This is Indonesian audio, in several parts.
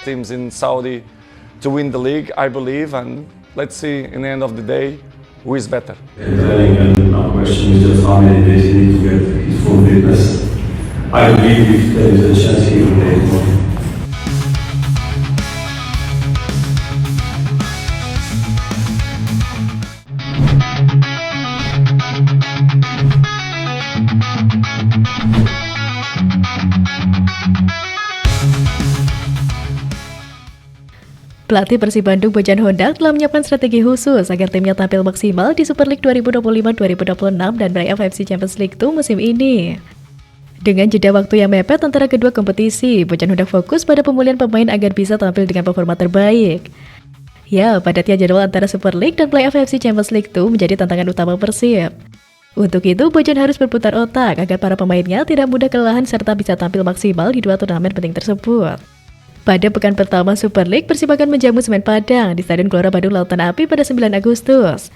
Teams in Saudi to win the league, I believe, and let's see in the end of the day who is better. Training, and our question is just how many days he needs to get his full fitness. I believe if there is a chance he will play tomorrow. Pelatih Persib Bandung Bojan Hondak telah menyiapkan strategi khusus agar timnya tampil maksimal di Super League 2025-2026 dan Play-off AFC Champions League 2 musim ini. Dengan jeda waktu yang mepet antara kedua kompetisi, Bojan Hondak fokus pada pemulihan pemain agar bisa tampil dengan performa terbaik. Ya, padatnya jadwal antara Super League dan Play-off AFC Champions League 2 menjadi tantangan utama Persib. Untuk itu, Bojan harus berputar otak agar para pemainnya tidak mudah kelelahan serta bisa tampil maksimal di dua turnamen penting tersebut. Pada pekan pertama Super League, Persib akan menjamu Semen Padang di Stadion Gelora Bandung Lautan Api pada 9 Agustus.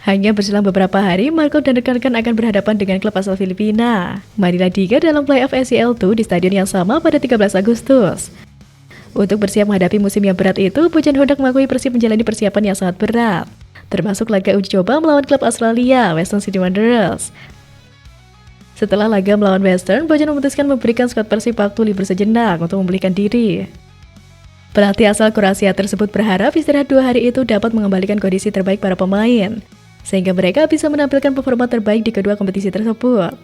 Hanya berselang beberapa hari, Marco dan rekan-rekan akan berhadapan dengan klub asal Filipina, Manila Tiger dalam Play-off ACL 2 di stadion yang sama pada 13 Agustus. Untuk bersiap menghadapi musim yang berat itu, Bojan Hondak mengakui Persib menjalani persiapan yang sangat berat, termasuk laga uji coba melawan klub Australia, Western Sydney Wanderers. Setelah laga melawan Western, Bojan memutuskan memberikan skuad Persib waktu libur sejenak untuk memulihkan diri. Pelatih asal Kroasia tersebut berharap istirahat 2 hari itu dapat mengembalikan kondisi terbaik para pemain, sehingga mereka bisa menampilkan performa terbaik di kedua kompetisi tersebut.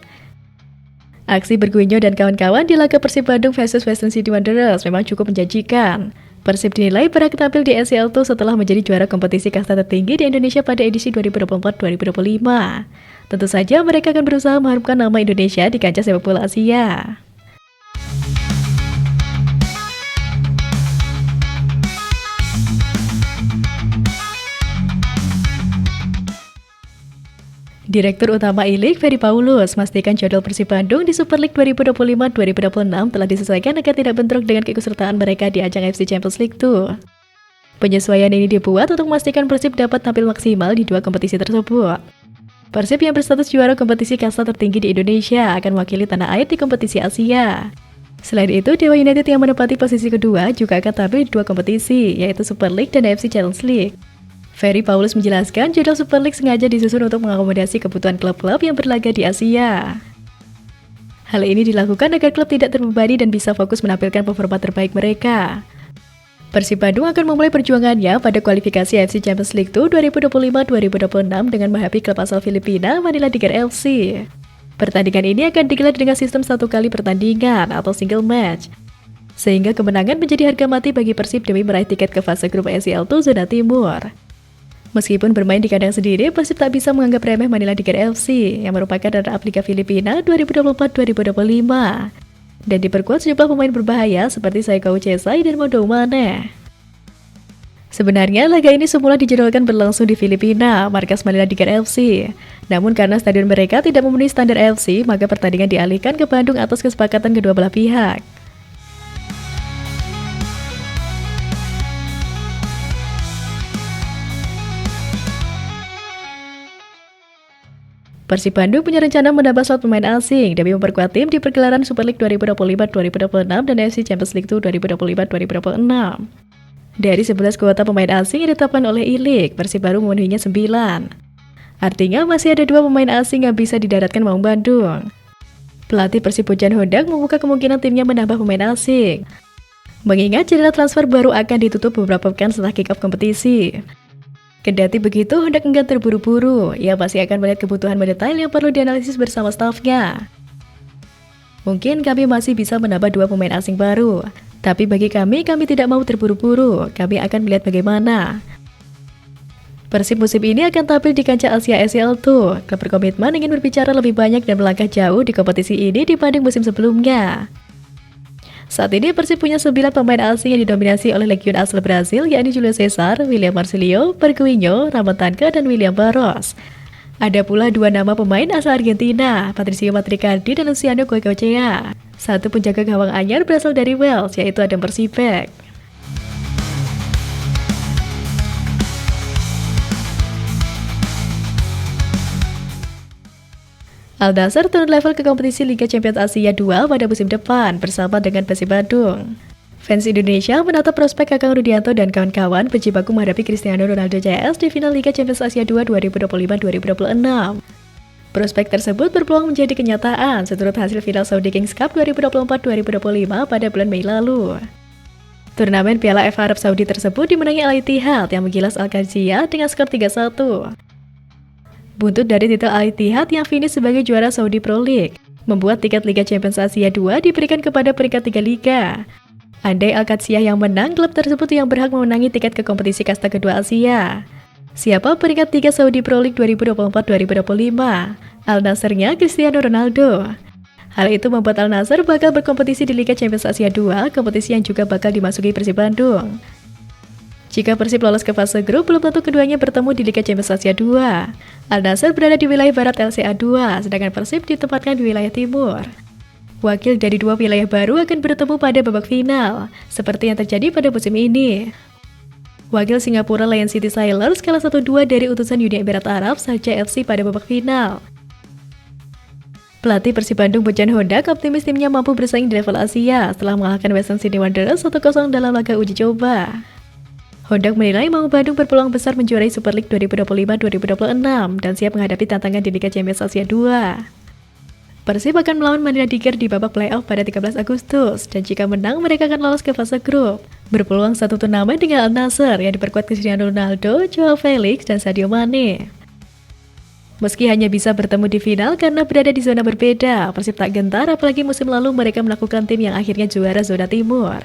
Aksi Berguinho dan kawan-kawan di laga Persib Bandung vs Western Sydney Wanderers memang cukup menjanjikan. Persib dinilai berhak tampil di ACL 2 setelah menjadi juara kompetisi kasta tertinggi di Indonesia pada edisi 2024-2025. Tentu saja mereka akan berusaha mengharumkan nama Indonesia di kancah sepak bola Asia. Direktur Utama I-League, Ferry Paulus, memastikan jadwal Persib Bandung di Super League 2025-2026 telah disesuaikan agar tidak bentrok dengan keikutsertaan mereka di ajang AFC Champions League 2. Penyesuaian ini dibuat untuk memastikan Persib dapat tampil maksimal di dua kompetisi tersebut. Persib yang berstatus juara kompetisi kasta tertinggi di Indonesia akan mewakili tanah air di kompetisi Asia. Selain itu, Dewa United yang menempati posisi kedua juga akan tampil di dua kompetisi, yaitu Super League dan AFC Challenge League. Ferry Paulus menjelaskan jadwal Super League sengaja disusun untuk mengakomodasi kebutuhan klub-klub yang berlaga di Asia. Hal ini dilakukan agar klub tidak terbebani dan bisa fokus menampilkan performa terbaik mereka. Persib Bandung akan memulai perjuangannya pada kualifikasi AFC Champions League 2 2025-2026 dengan menghadapi klub asal Filipina, Manila Tiger FC. Pertandingan ini akan digelar dengan sistem 1 kali pertandingan atau single match, sehingga kemenangan menjadi harga mati bagi Persib demi meraih tiket ke fase grup ACL 2 zona timur. Meskipun bermain di kandang sendiri, Persib tak bisa menganggap remeh Manila Tiger FC yang merupakan runner-up Liga Filipina 2024-2025 dan diperkuat sejumlah pemain berbahaya seperti Saikau Cesai dan Mondo Mane. Sebenarnya laga ini semula dijadwalkan berlangsung di Filipina, markas Manila Tiger FC. Namun karena stadion mereka tidak memenuhi standar FC, maka pertandingan dialihkan ke Bandung atas kesepakatan kedua belah pihak. Persib Bandung punya rencana menambah slot pemain asing demi memperkuat tim di pergelaran Super League 2025-2026 dan AFC Champions League 2 2025-2026. Dari 11 kuota pemain asing yang ditetapkan oleh I-League, Persib baru memenuhinya 9. Artinya masih ada 2 pemain asing yang bisa didaratkan Maung Bandung. Pelatih Persib Bojan Hondak membuka kemungkinan timnya menambah pemain asing, mengingat jendela transfer baru akan ditutup beberapa pekan setelah kick-off kompetisi. Kendati begitu, Hondak enggan terburu-buru. Ia masih akan melihat kebutuhan mendetail yang perlu dianalisis bersama stafnya. Mungkin kami masih bisa menambah 2 pemain asing baru. Tapi bagi kami tidak mau terburu-buru. Kami akan melihat bagaimana. Persib musim ini akan tampil di kancah Asia ACL 2. Klub berkomitmen ingin berbicara lebih banyak dan melangkah jauh di kompetisi ini dibanding musim sebelumnya. Saat ini Persib punya 9 pemain asing yang didominasi oleh legion asal Brasil, yakni Julio Cesar, William Marcilio, Berguinho, Ramon Tanque, dan William Barros. Ada pula 2 nama pemain asal Argentina, Patricio Matricardi dan Luciano Goicoechea. 1 penjaga gawang anyar berasal dari Wales, yaitu Adam Persipek. Al Nassr turun level ke kompetisi Liga Champions Asia 2 pada musim depan bersama dengan Persib Bandung. Fans Indonesia menatap prospek Kakang Rudianto dan kawan-kawan berjibaku menghadapi Cristiano Ronaldo CS di final Liga Champions Asia 2 2025-2026. Prospek tersebut berpeluang menjadi kenyataan seturut hasil final Saudi Kings Cup 2024-2025 pada bulan Mei lalu. Turnamen Piala FA Arab Saudi tersebut dimenangi Al Ittihad yang menggilas Al Qadisiyah dengan skor 3-1. Buntut dari titel Al Ittihad yang finish sebagai juara Saudi Pro League, membuat tiket Liga Champions Asia 2 diberikan kepada peringkat 3 liga. Andai Al Qadisiyah yang menang, klub tersebut yang berhak memenangi tiket ke kompetisi kasta kedua Asia. Siapa peringkat 3 Saudi Pro League 2024-2025? Al Nassr-nya Cristiano Ronaldo. Hal itu membuat Al Nassr bakal berkompetisi di Liga Champions Asia 2, kompetisi yang juga bakal dimasuki Persib Bandung. Jika Persib lolos ke fase grup, belum tentu keduanya bertemu di Liga Champions Asia 2. Al Nassr berada di wilayah barat LCA 2, sedangkan Persib ditempatkan di wilayah timur. Wakil dari dua wilayah baru akan bertemu pada babak final, seperti yang terjadi pada musim ini. Wakil Singapura Lion City Sailors kalah 1-2 dari utusan Uni Emirat Arab Sharjah FC pada babak final. Pelatih Persib Bandung Bojan Hodak optimis timnya mampu bersaing di level Asia setelah mengalahkan Western Sydney Wanderers 1-0 dalam laga uji coba. Hodak menilai Maung Bandung berpeluang besar menjuarai Super League 2025-2026 dan siap menghadapi tantangan di Liga Champions Asia 2. Persib akan melawan Madinah Tigers di babak playoff pada 13 Agustus, dan jika menang mereka akan lolos ke fase grup. Berpeluang satu turnamen dengan Al Nassr yang diperkuat Cristiano Ronaldo, Joao Felix, dan Sadio Mane. Meski hanya bisa bertemu di final karena berada di zona berbeda, Persib tak gentar apalagi musim lalu mereka melakukan tim yang akhirnya juara zona timur.